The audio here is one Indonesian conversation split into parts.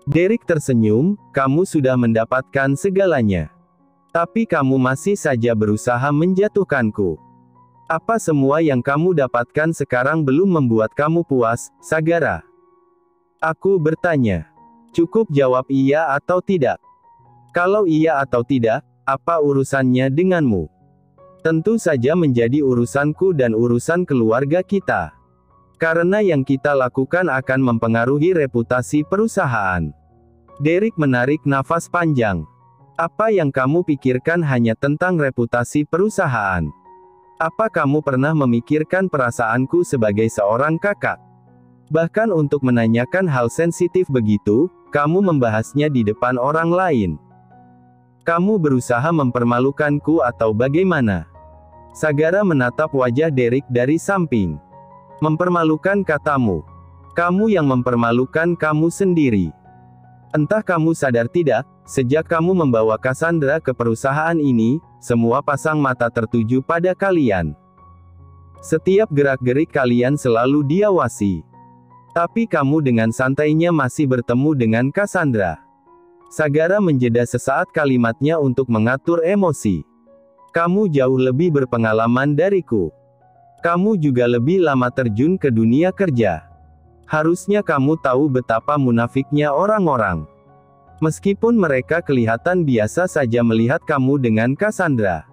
Derek tersenyum, kamu sudah mendapatkan segalanya. Tapi kamu masih saja berusaha menjatuhkanku. Apa semua yang kamu dapatkan sekarang belum membuat kamu puas, Sagara? Aku bertanya. Cukup jawab iya atau tidak. Kalau iya atau tidak, apa urusannya denganmu? Tentu saja menjadi urusanku dan urusan keluarga kita. Karena yang kita lakukan akan mempengaruhi reputasi perusahaan. Derek menarik nafas panjang. Apa yang kamu pikirkan hanya tentang reputasi perusahaan? Apa kamu pernah memikirkan perasaanku sebagai seorang kakak? Bahkan untuk menanyakan hal sensitif begitu, kamu membahasnya di depan orang lain. Kamu berusaha mempermalukanku atau bagaimana? Sagara menatap wajah Derek dari samping. Mempermalukan katamu. Kamu yang mempermalukan kamu sendiri. Entah kamu sadar tidak, sejak kamu membawa Cassandra ke perusahaan ini, semua pasang mata tertuju pada kalian. Setiap gerak-gerik kalian selalu diawasi. Tapi kamu dengan santainya masih bertemu dengan Cassandra. Sagara menjeda sesaat kalimatnya untuk mengatur emosi. Kamu jauh lebih berpengalaman dariku. Kamu juga lebih lama terjun ke dunia kerja. Harusnya kamu tahu betapa munafiknya orang-orang. Meskipun mereka kelihatan biasa saja melihat kamu dengan Cassandra.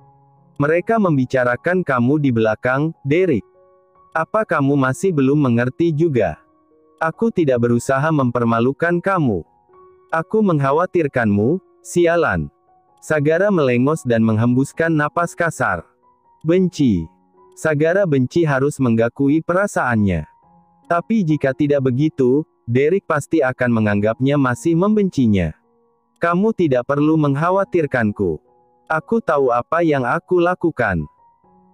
Mereka membicarakan kamu di belakang, Derek. Apa kamu masih belum mengerti juga? Aku tidak berusaha mempermalukan kamu. Aku mengkhawatirkanmu, sialan. Sagara melengos dan menghembuskan napas kasar. Benci. Sagara benci harus menggakui perasaannya. Tapi jika tidak begitu, Derek pasti akan menganggapnya masih membencinya. Kamu tidak perlu mengkhawatirkanku. Aku tahu apa yang aku lakukan.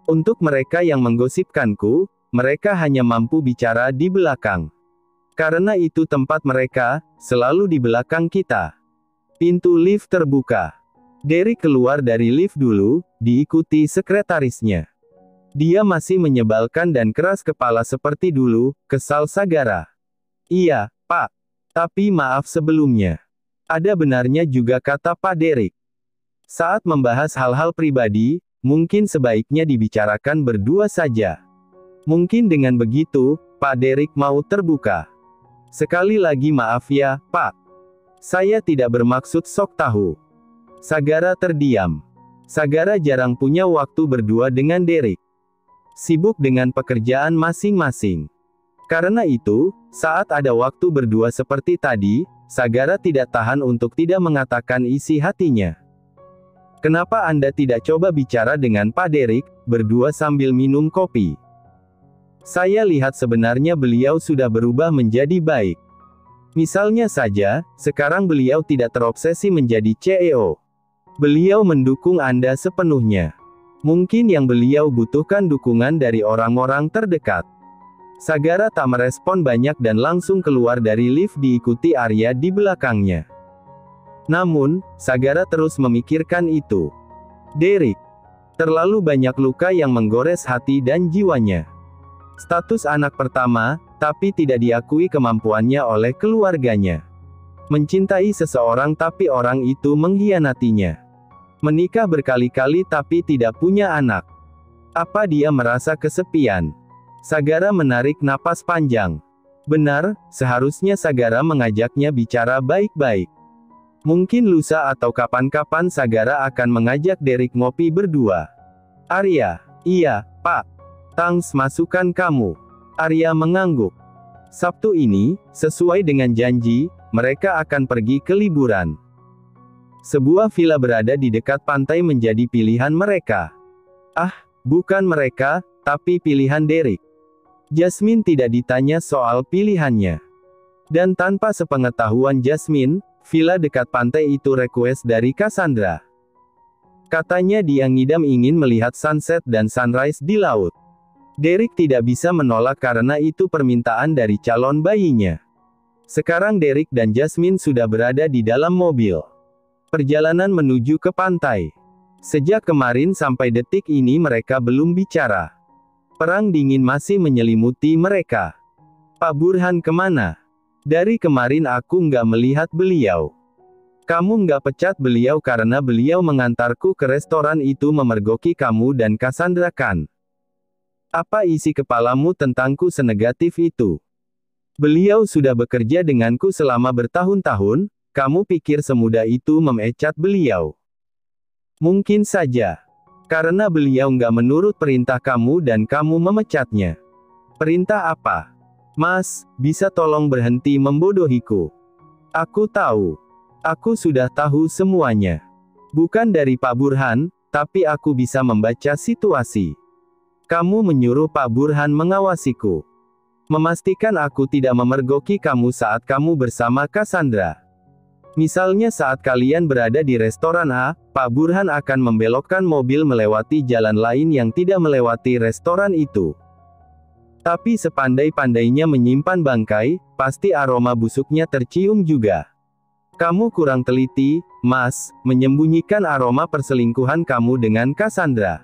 Untuk mereka yang menggosipkanku, mereka hanya mampu bicara di belakang. Karena itu tempat mereka, selalu di belakang kita. Pintu lift terbuka. Derek keluar dari lift dulu, diikuti sekretarisnya. Dia masih menyebalkan dan keras kepala seperti dulu, kesal Sagara. Iya, Pak. Tapi maaf sebelumnya. Ada benarnya juga kata Pak Derek. Saat membahas hal-hal pribadi, mungkin sebaiknya dibicarakan berdua saja. Mungkin dengan begitu, Pak Derek mau terbuka. Sekali lagi maaf ya, Pak. Saya tidak bermaksud sok tahu. Sagara terdiam. Sagara jarang punya waktu berdua dengan Derek. Sibuk dengan pekerjaan masing-masing. Karena itu, saat ada waktu berdua seperti tadi, Sagara tidak tahan untuk tidak mengatakan isi hatinya. Kenapa Anda tidak coba bicara dengan Pak Derek, berdua sambil minum kopi? Saya lihat sebenarnya beliau sudah berubah menjadi baik. Misalnya saja, sekarang beliau tidak terobsesi menjadi CEO. Beliau mendukung Anda sepenuhnya. Mungkin yang beliau butuhkan dukungan dari orang-orang terdekat. Sagara tak merespon banyak dan langsung keluar dari lift diikuti Arya di belakangnya. Namun, Sagara terus memikirkan itu. Derek. Terlalu banyak luka yang menggores hati dan jiwanya. Status anak pertama, tapi tidak diakui kemampuannya oleh keluarganya. Mencintai seseorang tapi orang itu mengkhianatinya. Menikah berkali-kali tapi tidak punya anak. Apa dia merasa kesepian? Sagara menarik napas panjang. Benar, seharusnya Sagara mengajaknya bicara baik-baik. Mungkin lusa atau kapan-kapan Sagara akan mengajak Derek ngopi berdua. Arya. Iya, Pak. Thanks masukan kamu. Arya mengangguk. Sabtu ini, sesuai dengan janji, mereka akan pergi ke liburan. Sebuah villa berada di dekat pantai menjadi pilihan mereka. Ah, bukan mereka, tapi pilihan Derek. Jasmine tidak ditanya soal pilihannya. Dan tanpa sepengetahuan Jasmine, villa dekat pantai itu request dari Cassandra. Katanya dia ngidam ingin melihat sunset dan sunrise di laut. Derek tidak bisa menolak karena itu permintaan dari calon bayinya. Sekarang Derek dan Jasmine sudah berada di dalam mobil. Perjalanan menuju ke pantai. Sejak kemarin sampai detik ini mereka belum bicara. Perang dingin masih menyelimuti mereka. Pak Burhan kemana? Dari kemarin aku nggak melihat beliau. Kamu nggak pecat beliau karena beliau mengantarku ke restoran itu memergoki kamu dan Cassandra kan? Apa isi kepalamu tentangku senegatif itu? Beliau sudah bekerja denganku selama bertahun-tahun, kamu pikir semudah itu memecat beliau? Mungkin saja. Karena beliau nggak menurut perintah kamu dan kamu memecatnya. Perintah apa? Mas, bisa tolong berhenti membodohiku? Aku tahu. Aku sudah tahu semuanya. Bukan dari Pak Burhan, tapi aku bisa membaca situasi. Kamu menyuruh Pak Burhan mengawasiku. Memastikan aku tidak memergoki kamu saat kamu bersama Cassandra. Misalnya saat kalian berada di restoran A, Pak Burhan akan membelokkan mobil melewati jalan lain yang tidak melewati restoran itu. Tapi sepandai-pandainya menyimpan bangkai, pasti aroma busuknya tercium juga. Kamu kurang teliti, Mas, menyembunyikan aroma perselingkuhan kamu dengan Cassandra.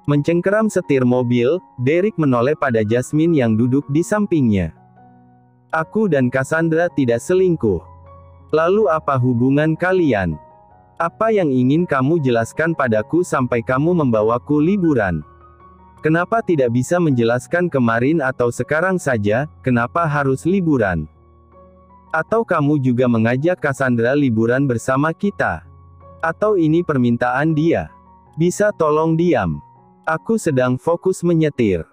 Mencengkeram setir mobil, Derek menoleh pada Jasmine yang duduk di sampingnya. Aku dan Cassandra tidak selingkuh. Lalu apa hubungan kalian? Apa yang ingin kamu jelaskan padaku sampai kamu membawaku liburan? Kenapa tidak bisa menjelaskan kemarin atau sekarang saja, kenapa harus liburan? Atau kamu juga mengajak Cassandra liburan bersama kita? Atau ini permintaan dia? Bisa tolong diam? Aku sedang fokus menyetir.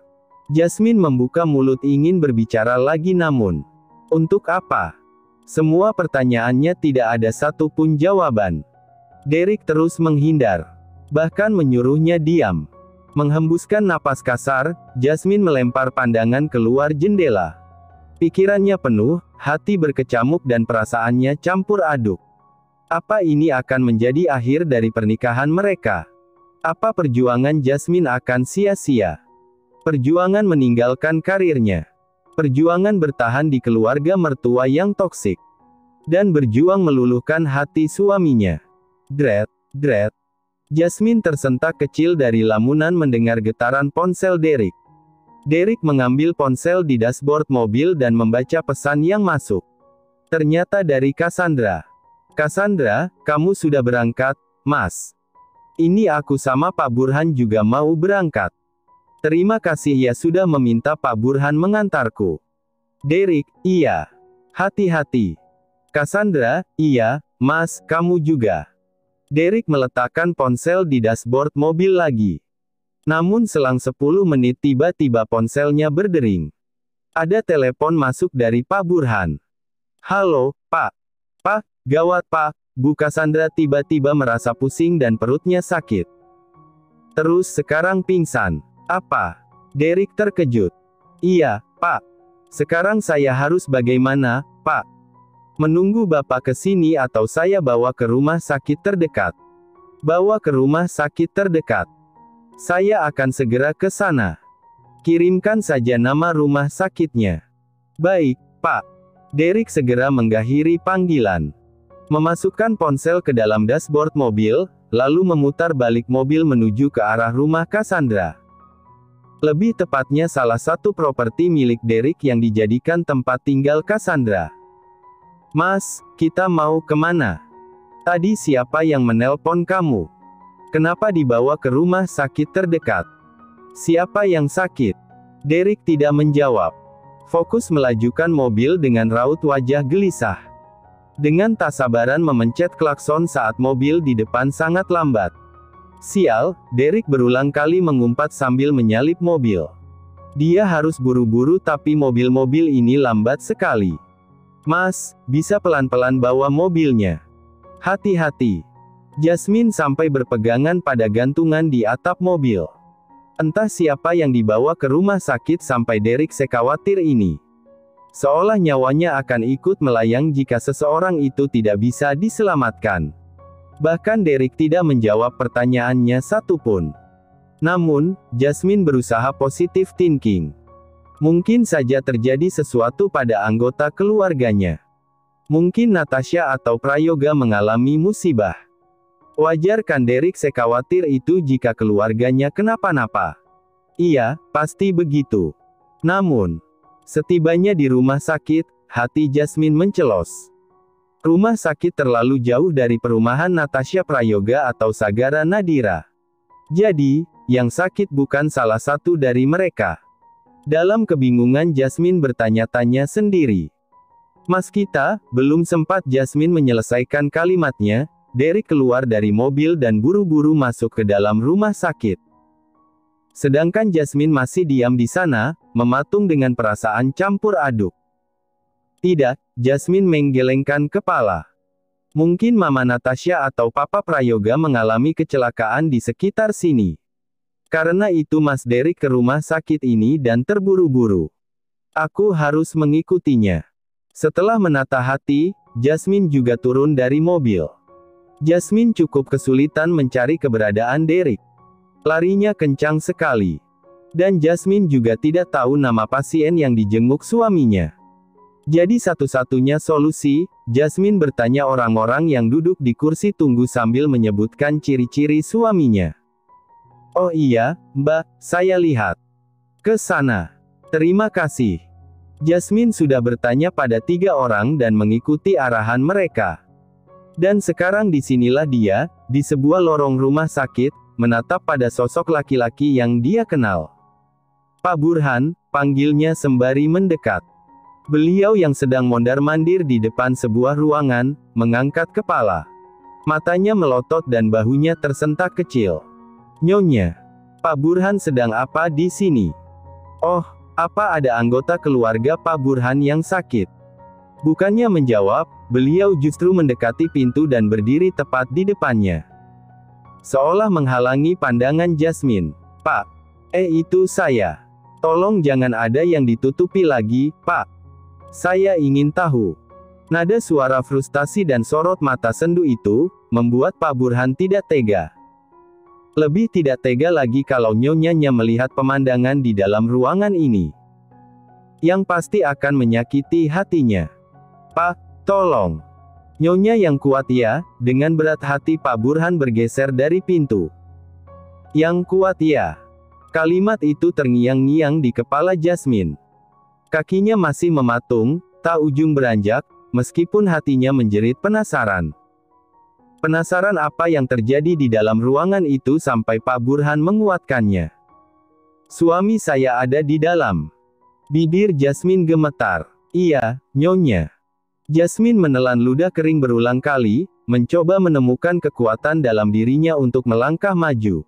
Jasmine membuka mulut ingin berbicara lagi namun, untuk apa? Semua pertanyaannya tidak ada satu pun jawaban. Derek terus menghindar. Bahkan menyuruhnya diam. Menghembuskan napas kasar, Jasmine melempar pandangan keluar jendela. Pikirannya penuh, hati berkecamuk dan perasaannya campur aduk. Apa ini akan menjadi akhir dari pernikahan mereka? Apa perjuangan Jasmine akan sia-sia? Perjuangan meninggalkan karirnya. Perjuangan bertahan di keluarga mertua yang toksik. Dan berjuang meluluhkan hati suaminya. Dret. Jasmine tersentak kecil dari lamunan mendengar getaran ponsel Derek. Derek mengambil ponsel di dashboard mobil dan membaca pesan yang masuk. Ternyata dari Cassandra. Cassandra, kamu sudah berangkat, Mas. Ini aku sama Pak Burhan juga mau berangkat. Terima kasih ya sudah meminta Pak Burhan mengantarku. Derek, iya. Hati-hati. Cassandra, iya, Mas, kamu juga. Derek meletakkan ponsel di dashboard mobil lagi. Namun selang 10 menit tiba-tiba ponselnya berdering. Ada telepon masuk dari Pak Burhan. Halo, Pak. Pak, gawat Pak. Bu Cassandra tiba-tiba merasa pusing dan perutnya sakit. Terus sekarang pingsan. Apa? Derek terkejut. Iya, Pak. Sekarang saya harus bagaimana, Pak? Menunggu Bapak ke sini atau saya bawa ke rumah sakit terdekat? Bawa ke rumah sakit terdekat. Saya akan segera ke sana. Kirimkan saja nama rumah sakitnya. Baik, Pak. Derek segera mengakhiri panggilan. Memasukkan ponsel ke dalam dashboard mobil, lalu memutar balik mobil menuju ke arah rumah Cassandra. Lebih tepatnya salah satu properti milik Derek yang dijadikan tempat tinggal Cassandra. Mas, kita mau kemana? Tadi siapa yang menelpon kamu? Kenapa dibawa ke rumah sakit terdekat? Siapa yang sakit? Derek tidak menjawab. Fokus melajukan mobil dengan raut wajah gelisah. Dengan tak sabaran memencet klakson saat mobil di depan sangat lambat. Sial, Derek berulang kali mengumpat sambil menyalip mobil. Dia harus buru-buru tapi mobil-mobil ini lambat sekali. Mas, bisa pelan-pelan bawa mobilnya. Hati-hati. Jasmine sampai berpegangan pada gantungan di atap mobil. Entah siapa yang dibawa ke rumah sakit sampai Derek sekhawatir ini. Seolah nyawanya akan ikut melayang jika seseorang itu tidak bisa diselamatkan. Bahkan Derek tidak menjawab pertanyaannya satupun. Namun, Jasmine berusaha positive thinking. Mungkin saja terjadi sesuatu pada anggota keluarganya. Mungkin Natasha atau Prayoga mengalami musibah. Wajar kan Derek sekhawatir itu jika keluarganya kenapa-napa. Iya, pasti begitu. Namun, setibanya di rumah sakit, hati Jasmine mencelos. Rumah sakit terlalu jauh dari perumahan Natasha Prayoga atau Sagara Nadira. Jadi, yang sakit bukan salah satu dari mereka. Dalam kebingungan Jasmine bertanya-tanya sendiri. Mas kita, belum sempat Jasmine menyelesaikan kalimatnya, Derek keluar dari mobil dan buru-buru masuk ke dalam rumah sakit. Sedangkan Jasmine masih diam di sana, mematung dengan perasaan campur aduk. Tidak, Jasmine menggelengkan kepala. Mungkin Mama Natasha atau Papa Prayoga mengalami kecelakaan di sekitar sini. Karena itu Mas Derek ke rumah sakit ini dan terburu-buru. Aku harus mengikutinya. Setelah menata hati, Jasmine juga turun dari mobil. Jasmine cukup kesulitan mencari keberadaan Derek. Larinya kencang sekali. Dan Jasmine juga tidak tahu nama pasien yang dijenguk suaminya. Jadi satu-satunya solusi, Jasmine bertanya orang-orang yang duduk di kursi tunggu sambil menyebutkan ciri-ciri suaminya. Oh iya, Mbak, saya lihat. Ke sana. Terima kasih. Jasmine sudah bertanya pada 3 orang dan mengikuti arahan mereka. Dan sekarang disinilah dia, di sebuah lorong rumah sakit, menatap pada sosok laki-laki yang dia kenal. Pak Burhan, panggilnya sembari mendekat. Beliau yang sedang mondar-mandir di depan sebuah ruangan, mengangkat kepala. Matanya melotot dan bahunya tersentak kecil. Nyonya, Pak Burhan sedang apa di sini? Oh, apa ada anggota keluarga Pak Burhan yang sakit? Bukannya menjawab, beliau justru mendekati pintu dan berdiri tepat di depannya. Seolah menghalangi pandangan Jasmine. Pak, itu saya. Tolong jangan ada yang ditutupi lagi, Pak. Saya ingin tahu. Nada suara frustasi dan sorot mata sendu itu, membuat Pak Burhan tidak tega. Lebih tidak tega lagi kalau nyonyanya melihat pemandangan di dalam ruangan ini. Yang pasti akan menyakiti hatinya. Pak, tolong. Nyonya yang kuat ya, dengan berat hati Pak Burhan bergeser dari pintu. Yang kuat ya. Kalimat itu terngiang-ngiang di kepala Jasmine. Kakinya masih mematung, tak ujung beranjak, meskipun hatinya menjerit penasaran. Penasaran apa yang terjadi di dalam ruangan itu sampai Pak Burhan menguatkannya. Suami saya ada di dalam. Bibir Jasmine gemetar. Iya, Nyonya. Jasmine menelan ludah kering berulang kali, mencoba menemukan kekuatan dalam dirinya untuk melangkah maju.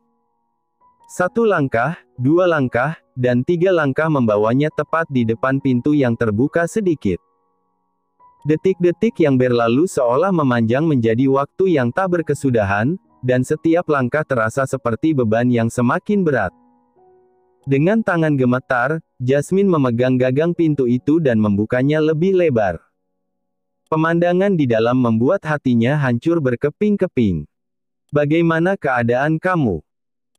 1 langkah, 2 langkah, dan 3 langkah membawanya tepat di depan pintu yang terbuka sedikit. Detik-detik yang berlalu seolah memanjang menjadi waktu yang tak berkesudahan, dan setiap langkah terasa seperti beban yang semakin berat. Dengan tangan gemetar, Jasmine memegang gagang pintu itu dan membukanya lebih lebar. Pemandangan di dalam membuat hatinya hancur berkeping-keping. Bagaimana keadaan kamu?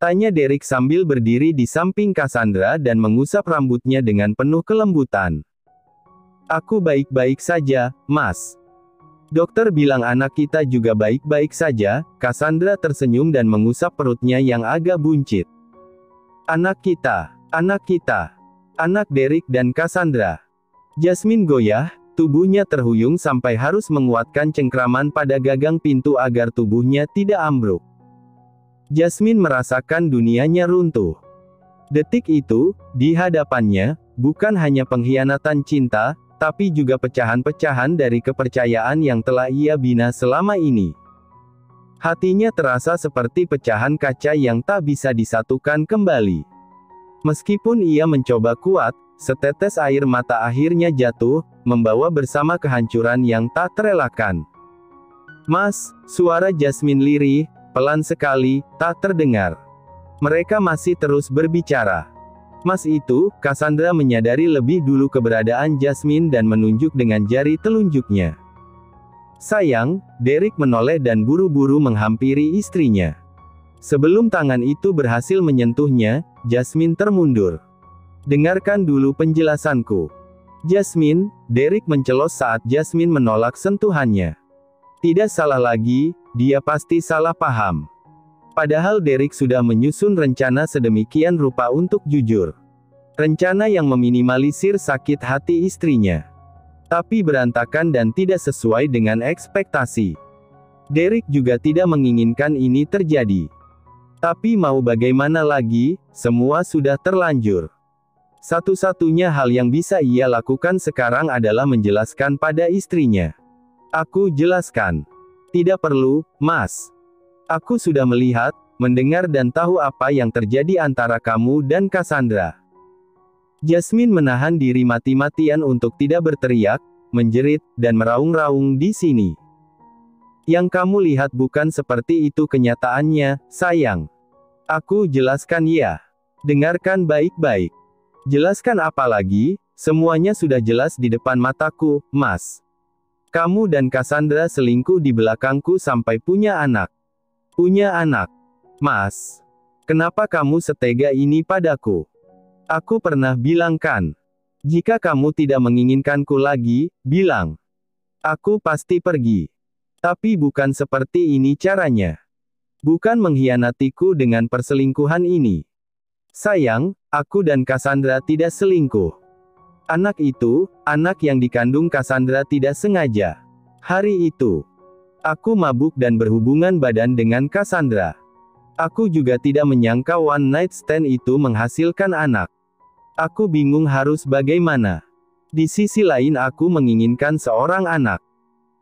Tanya Derek sambil berdiri di samping Cassandra dan mengusap rambutnya dengan penuh kelembutan. Aku baik-baik saja, Mas. Dokter bilang anak kita juga baik-baik saja. Cassandra tersenyum dan mengusap perutnya yang agak buncit. Anak kita, anak Derek dan Cassandra. Jasmine goyah, tubuhnya terhuyung sampai harus menguatkan cengkraman pada gagang pintu agar tubuhnya tidak ambruk. Jasmine merasakan dunianya runtuh. Detik itu, di hadapannya, bukan hanya pengkhianatan cinta, tapi juga pecahan-pecahan dari kepercayaan yang telah ia bina selama ini. Hatinya terasa seperti pecahan kaca yang tak bisa disatukan kembali. Meskipun ia mencoba kuat, setetes air mata akhirnya jatuh, membawa bersama kehancuran yang tak terelakkan. Mas, suara Jasmine lirih, pelan sekali, tak terdengar. Mereka masih terus berbicara. Mas itu, Cassandra menyadari lebih dulu keberadaan Jasmine dan menunjuk dengan jari telunjuknya. Sayang, Derek menoleh dan buru-buru menghampiri istrinya. Sebelum tangan itu berhasil menyentuhnya, Jasmine termundur. Dengarkan dulu penjelasanku. Jasmine, Derek mencelos saat Jasmine menolak sentuhannya. Tidak salah lagi, dia pasti salah paham. Padahal Derek sudah menyusun rencana sedemikian rupa untuk jujur. Rencana yang meminimalisir sakit hati istrinya. Tapi berantakan dan tidak sesuai dengan ekspektasi. Derek juga tidak menginginkan ini terjadi. Tapi mau bagaimana lagi, semua sudah terlanjur. Satu-satunya hal yang bisa ia lakukan sekarang adalah menjelaskan pada istrinya. Aku jelaskan. Tidak perlu, Mas. Aku sudah melihat, mendengar dan tahu apa yang terjadi antara kamu dan Cassandra. Jasmine menahan diri mati-matian untuk tidak berteriak, menjerit, dan meraung-raung di sini. Yang kamu lihat bukan seperti itu kenyataannya, sayang. Aku jelaskan ya. Dengarkan baik-baik. Jelaskan apa lagi, semuanya sudah jelas di depan mataku, Mas. Kamu dan Cassandra selingkuh di belakangku sampai punya anak. Punya anak. Mas. Kenapa kamu setega ini padaku? Aku pernah bilang kan. Jika kamu tidak menginginkanku lagi, bilang. Aku pasti pergi. Tapi bukan seperti ini caranya. Bukan mengkhianatiku dengan perselingkuhan ini. Sayang, aku dan Cassandra tidak selingkuh. Anak itu, anak yang dikandung Cassandra tidak sengaja. Hari itu, aku mabuk dan berhubungan badan dengan Cassandra. Aku juga tidak menyangka one night stand itu menghasilkan anak. Aku bingung harus bagaimana. Di sisi lain aku menginginkan seorang anak.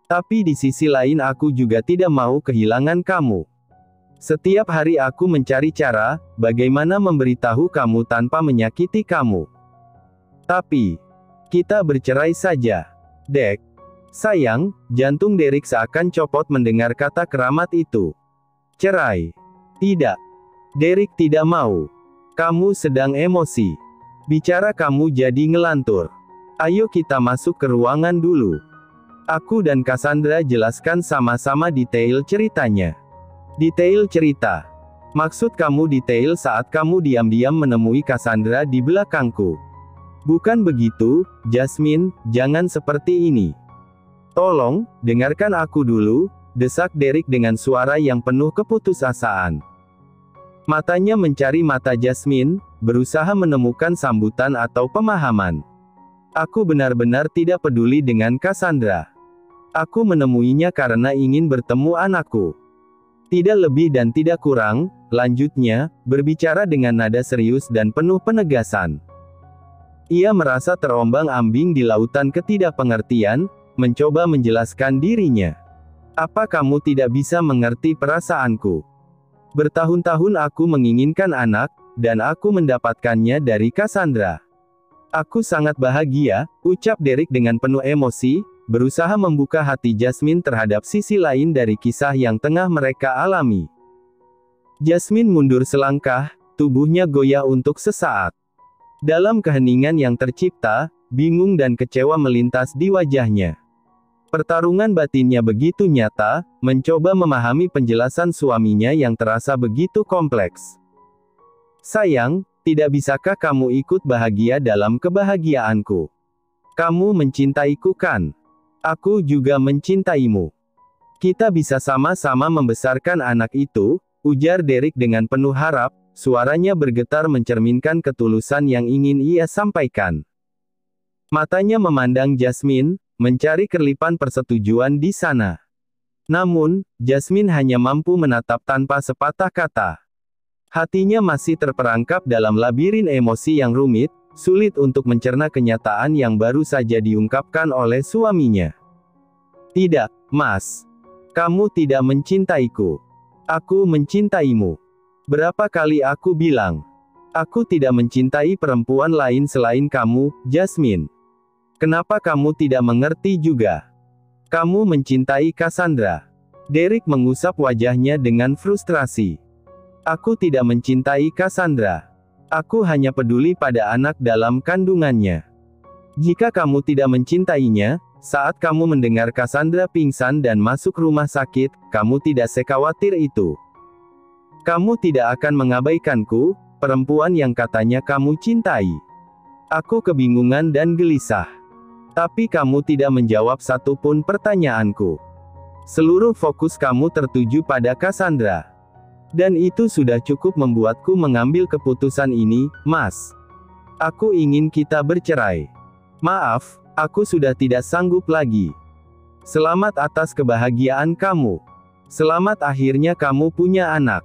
Tapi di sisi lain aku juga tidak mau kehilangan kamu. Setiap hari aku mencari cara, bagaimana memberitahu kamu tanpa menyakiti kamu. Tapi, kita bercerai saja. Dek. Sayang, jantung Derek seakan copot mendengar kata keramat itu. Cerai. Tidak. Derek tidak mau. Kamu sedang emosi. Bicara kamu jadi ngelantur. Ayo kita masuk ke ruangan dulu. Aku dan Cassandra jelaskan sama-sama detail ceritanya. Detail cerita. Maksud kamu detail saat kamu diam-diam menemui Cassandra di belakangku. Bukan begitu, Jasmine, jangan seperti ini. Tolong, dengarkan aku dulu, desak Derek dengan suara yang penuh keputusasaan. Matanya mencari mata Jasmine, berusaha menemukan sambutan atau pemahaman. Aku benar-benar tidak peduli dengan Cassandra. Aku menemuinya karena ingin bertemu anakku. Tidak lebih dan tidak kurang, lanjutnya, berbicara dengan nada serius dan penuh penegasan. Ia merasa terombang-ambing di lautan ketidakpengertian, mencoba menjelaskan dirinya. Apa kamu tidak bisa mengerti perasaanku? Bertahun-tahun aku menginginkan anak, dan aku mendapatkannya dari Cassandra. Aku sangat bahagia, ucap Derek dengan penuh emosi, berusaha membuka hati Jasmine terhadap sisi lain dari kisah yang tengah mereka alami. Jasmine mundur selangkah, tubuhnya goyah untuk sesaat. Dalam keheningan yang tercipta, bingung dan kecewa melintas di wajahnya. Pertarungan batinnya begitu nyata, mencoba memahami penjelasan suaminya yang terasa begitu kompleks. Sayang, tidak bisakah kamu ikut bahagia dalam kebahagiaanku? Kamu mencintaiku kan? Aku juga mencintaimu. Kita bisa sama-sama membesarkan anak itu, ujar Derek dengan penuh harap, suaranya bergetar mencerminkan ketulusan yang ingin ia sampaikan. Matanya memandang Jasmine, mencari kerlipan persetujuan di sana. Namun, Jasmine hanya mampu menatap tanpa sepatah kata. Hatinya masih terperangkap dalam labirin emosi yang rumit, sulit untuk mencerna kenyataan yang baru saja diungkapkan oleh suaminya. Tidak, Mas. Kamu tidak mencintaiku. Aku mencintaimu. Berapa kali aku bilang? Aku tidak mencintai perempuan lain selain kamu, Jasmine. Kenapa kamu tidak mengerti juga? Kamu mencintai Cassandra. Derek mengusap wajahnya dengan frustrasi. Aku tidak mencintai Cassandra. Aku hanya peduli pada anak dalam kandungannya. Jika kamu tidak mencintainya, saat kamu mendengar Cassandra pingsan dan masuk rumah sakit, kamu tidak sekhawatir itu. Kamu tidak akan mengabaikanku, perempuan yang katanya kamu cintai. Aku kebingungan dan gelisah. Tapi kamu tidak menjawab satupun pertanyaanku. Seluruh fokus kamu tertuju pada Cassandra. Dan itu sudah cukup membuatku mengambil keputusan ini, Mas. Aku ingin kita bercerai. Maaf, Aku sudah tidak sanggup lagi. Selamat atas kebahagiaan kamu. Selamat akhirnya kamu punya anak.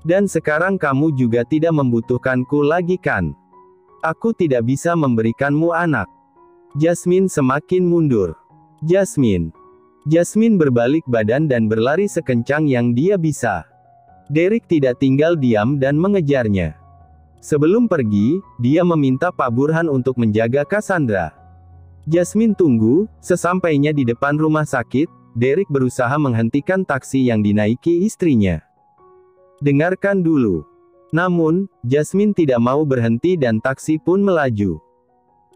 Dan sekarang kamu juga tidak membutuhkanku lagi kan? Aku tidak bisa memberikanmu anak. Jasmine semakin mundur. Jasmine berbalik badan dan berlari sekencang yang dia bisa. Derek tidak tinggal diam dan mengejarnya. Sebelum pergi, dia meminta Pak Burhan untuk menjaga Cassandra. Jasmine tunggu. Sesampainya di depan rumah sakit, Derek berusaha menghentikan taksi yang dinaiki istrinya. Dengarkan dulu. Namun, Jasmine tidak mau berhenti dan taksi pun melaju.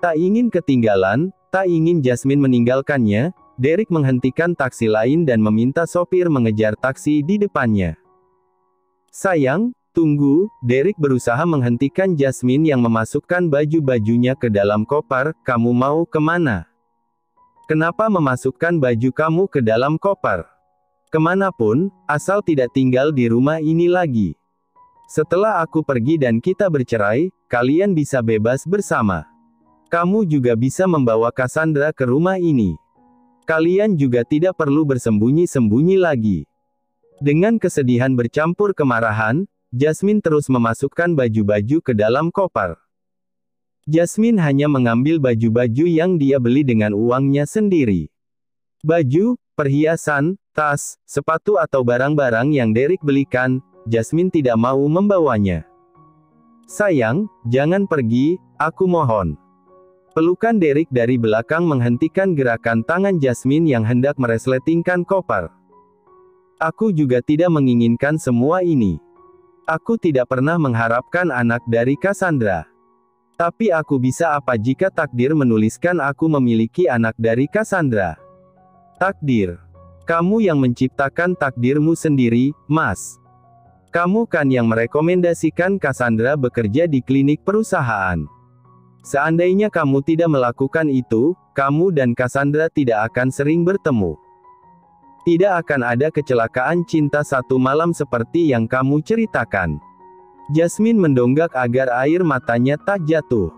Tak ingin ketinggalan, tak ingin Jasmine meninggalkannya, Derek menghentikan taksi lain dan meminta sopir mengejar taksi di depannya. Sayang, tunggu, Derek berusaha menghentikan Jasmine yang memasukkan baju-bajunya ke dalam koper. Kamu mau kemana? Kenapa memasukkan baju kamu ke dalam koper? Kemanapun, asal tidak tinggal di rumah ini lagi. Setelah aku pergi dan kita bercerai, kalian bisa bebas bersama. Kamu juga bisa membawa Cassandra ke rumah ini. Kalian juga tidak perlu bersembunyi-sembunyi lagi. Dengan kesedihan bercampur kemarahan, Jasmine terus memasukkan baju-baju ke dalam koper. Jasmine hanya mengambil baju-baju yang dia beli dengan uangnya sendiri. Baju, perhiasan, tas, sepatu atau barang-barang yang Derek belikan, Jasmine tidak mau membawanya. Sayang, jangan pergi, aku mohon. Pelukan Derek dari belakang menghentikan gerakan tangan Jasmine yang hendak meresletingkan koper. Aku juga tidak menginginkan semua ini. Aku tidak pernah mengharapkan anak dari Cassandra. Tapi aku bisa apa jika takdir menuliskan aku memiliki anak dari Cassandra? Takdir. Kamu yang menciptakan takdirmu sendiri, Mas. Kamu kan yang merekomendasikan Cassandra bekerja di klinik perusahaan. Seandainya kamu tidak melakukan itu, kamu dan Cassandra tidak akan sering bertemu. Tidak akan ada kecelakaan cinta satu malam seperti yang kamu ceritakan. Jasmine mendonggak agar air matanya tak jatuh.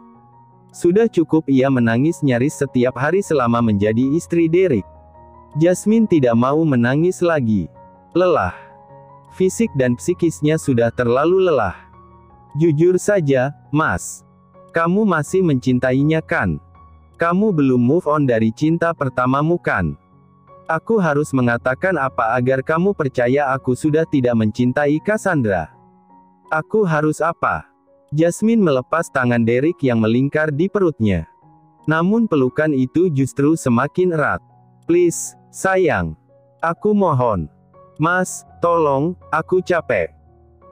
Sudah cukup ia menangis nyaris setiap hari selama menjadi istri Derek. Jasmine tidak mau menangis lagi. Lelah. Fisik dan psikisnya sudah terlalu lelah. Jujur saja, Mas. Kamu masih mencintainya kan? Kamu belum move on dari cinta pertamamu kan? Aku harus mengatakan apa agar kamu percaya aku sudah tidak mencintai Cassandra? Aku harus apa? Jasmine melepas tangan Derek yang melingkar di perutnya. Namun pelukan itu justru semakin erat. Please, sayang. Aku mohon. Mas, tolong, aku capek.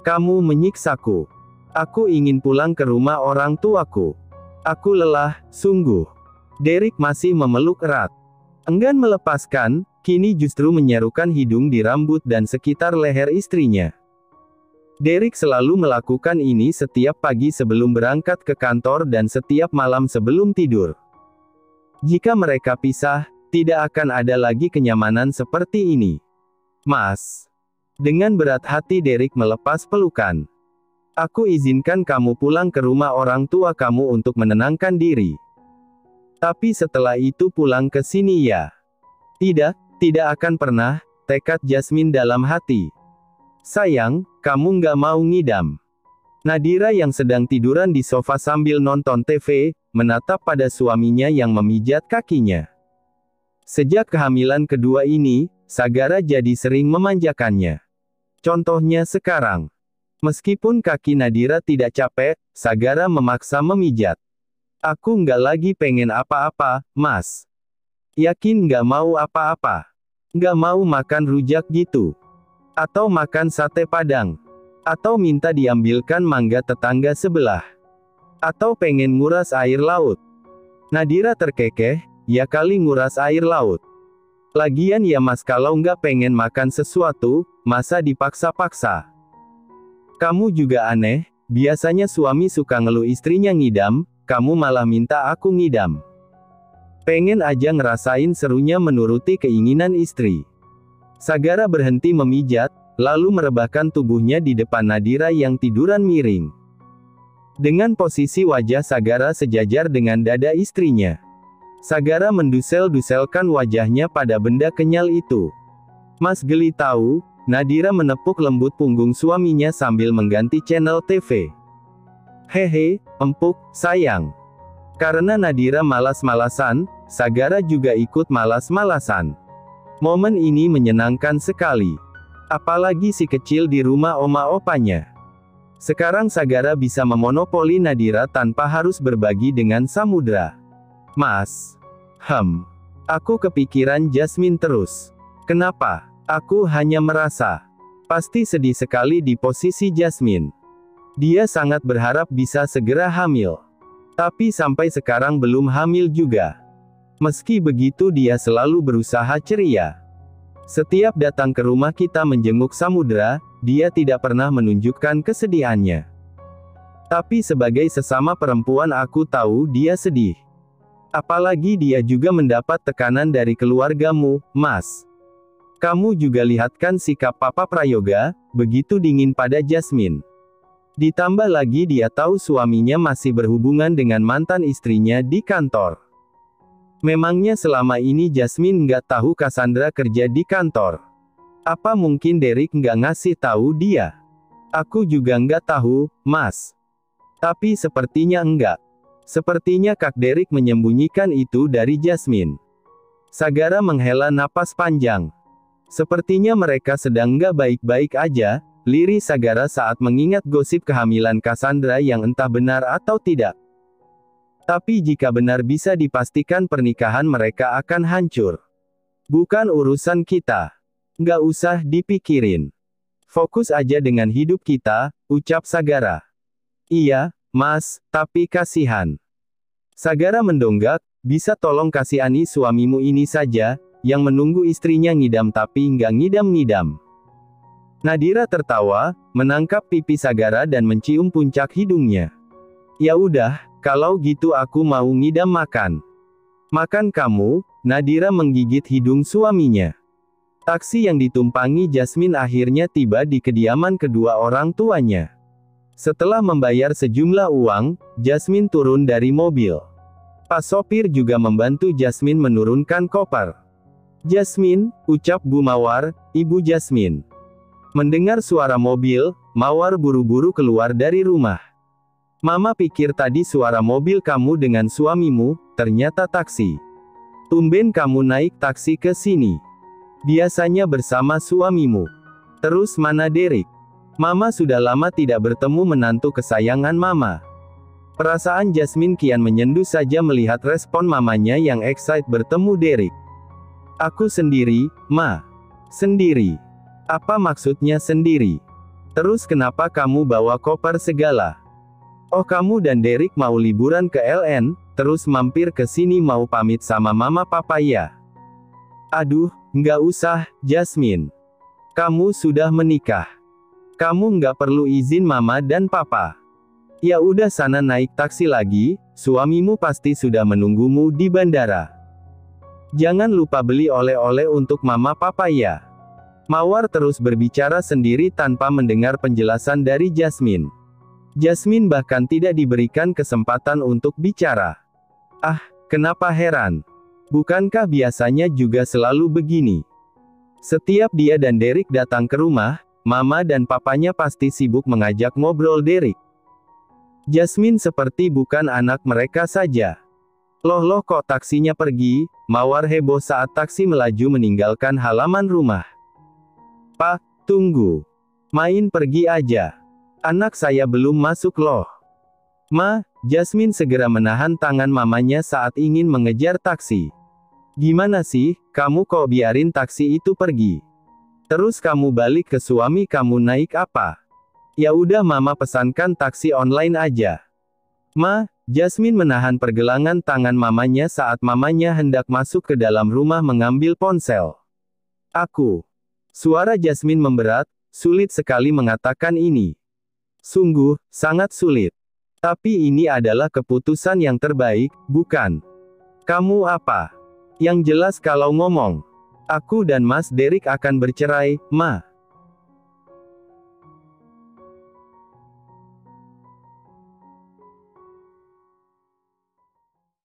Kamu menyiksaku. Aku ingin pulang ke rumah orang tuaku. Aku lelah, sungguh. Derek masih memeluk erat. Enggan melepaskan, kini justru menyarukan hidung di rambut dan sekitar leher istrinya. Derek selalu melakukan ini setiap pagi sebelum berangkat ke kantor dan setiap malam sebelum tidur. Jika mereka pisah, tidak akan ada lagi kenyamanan seperti ini. Mas. Dengan berat hati Derek melepas pelukan. Aku izinkan kamu pulang ke rumah orang tua kamu untuk menenangkan diri. Tapi setelah itu pulang ke sini ya. Tidak akan pernah, tekad Jasmine dalam hati. Sayang, kamu nggak mau ngidam. Nadira yang sedang tiduran di sofa sambil nonton TV, menatap pada suaminya yang memijat kakinya. Sejak kehamilan kedua ini, Sagara jadi sering memanjakannya. Contohnya sekarang. Meskipun kaki Nadira tidak capek, Sagara memaksa memijat. Aku nggak lagi pengen apa-apa, Mas. Yakin nggak mau apa-apa? Nggak mau makan rujak gitu? Atau makan sate padang? Atau minta diambilkan mangga tetangga sebelah? Atau pengen nguras air laut? Nadira terkekeh, ya kali nguras air laut. Lagian ya Mas kalau nggak pengen makan sesuatu, masa dipaksa-paksa? Kamu juga aneh, biasanya suami suka ngeluh istrinya ngidam, kamu malah minta aku ngidam. Pengen aja ngerasain serunya menuruti keinginan istri. Sagara berhenti memijat, lalu merebahkan tubuhnya di depan Nadira yang tiduran miring. Dengan posisi wajah Sagara sejajar dengan dada istrinya. Sagara mendusel-duselkan wajahnya pada benda kenyal itu. Mas geli tahu, Nadira menepuk lembut punggung suaminya sambil mengganti channel TV. Hehe, empuk, sayang. Karena Nadira malas-malasan, Sagara juga ikut malas-malasan. Momen ini menyenangkan sekali. Apalagi si kecil di rumah oma opanya. Sekarang Sagara bisa memonopoli Nadira tanpa harus berbagi dengan Samudra. Mas. Aku kepikiran Jasmine terus. Kenapa? Aku hanya merasa. Pasti sedih sekali di posisi Jasmine. Dia sangat berharap bisa segera hamil. Tapi sampai sekarang belum hamil juga. Meski begitu dia selalu berusaha ceria. Setiap datang ke rumah kita menjenguk Samudra, dia tidak pernah menunjukkan kesedihannya. Tapi sebagai sesama perempuan aku tahu dia sedih. Apalagi dia juga mendapat tekanan dari keluargamu, Mas. Kamu juga lihatkan sikap Papa Prayoga, begitu dingin pada Jasmine. Ditambah lagi dia tahu suaminya masih berhubungan dengan mantan istrinya di kantor. Memangnya selama ini Jasmine nggak tahu Cassandra kerja di kantor? Apa mungkin Derek nggak ngasih tahu dia? Aku juga nggak tahu, Mas. Tapi sepertinya enggak. Sepertinya Kak Derek menyembunyikan itu dari Jasmine. Sagara menghela napas panjang. Sepertinya mereka sedang nggak baik-baik aja, lirih Sagara saat mengingat gosip kehamilan Cassandra yang entah benar atau tidak. Tapi jika benar bisa dipastikan pernikahan mereka akan hancur. Bukan urusan kita. Nggak usah dipikirin. Fokus aja dengan hidup kita, ucap Sagara. Iya, Mas, tapi kasihan. Sagara mendonggak, bisa tolong kasihani suamimu ini saja, yang menunggu istrinya ngidam tapi nggak ngidam-ngidam. Nadira tertawa, menangkap pipi Sagara dan mencium puncak hidungnya. Ya udah, kalau gitu aku mau ngidam makan. Makan kamu, Nadira menggigit hidung suaminya. Taksi yang ditumpangi Jasmine akhirnya tiba di kediaman kedua orang tuanya. Setelah membayar sejumlah uang, Jasmine turun dari mobil. Pak sopir juga membantu Jasmine menurunkan koper. Jasmine, ucap Bu Mawar, Ibu Jasmine. Mendengar suara mobil, Mawar buru-buru keluar dari rumah. Mama pikir tadi suara mobil kamu dengan suamimu, ternyata taksi. Tumben kamu naik taksi ke sini. Biasanya bersama suamimu. Terus mana Derek? Mama sudah lama tidak bertemu menantu kesayangan Mama. Perasaan Jasmine kian menyendu saja melihat respon mamanya yang excited bertemu Derek. Aku sendiri, Ma. Sendiri. Apa maksudnya sendiri? Terus kenapa kamu bawa koper segala? Oh kamu dan Derek mau liburan ke LN, terus mampir ke sini mau pamit sama Mama Papa ya? Aduh, nggak usah, Jasmine. Kamu sudah menikah. Kamu nggak perlu izin Mama dan Papa. Ya udah sana naik taksi lagi, suamimu pasti sudah menunggumu di bandara. Jangan lupa beli oleh-oleh untuk Mama Papa ya. Mawar terus berbicara sendiri tanpa mendengar penjelasan dari Jasmine. Jasmine bahkan tidak diberikan kesempatan untuk bicara. Ah, kenapa heran? Bukankah biasanya juga selalu begini? Setiap dia dan Derek datang ke rumah, Mama dan Papanya pasti sibuk mengajak ngobrol Derek. Jasmine seperti bukan anak mereka saja. Loh kok taksinya pergi? Mawar heboh saat taksi melaju meninggalkan halaman rumah. Pak, tunggu. Main pergi aja. Anak saya belum masuk loh. Ma, Jasmine segera menahan tangan mamanya saat ingin mengejar taksi. Gimana sih, kamu kok biarin taksi itu pergi? Terus kamu balik ke suami kamu naik apa? Ya udah Mama pesankan taksi online aja. Ma, Jasmine menahan pergelangan tangan mamanya saat mamanya hendak masuk ke dalam rumah mengambil ponsel. Suara Jasmine memberat, sulit sekali mengatakan ini. Sungguh, sangat sulit. Tapi ini adalah keputusan yang terbaik, bukan? Kamu apa? Yang jelas kalau ngomong, aku dan Mas Derek akan bercerai, Ma.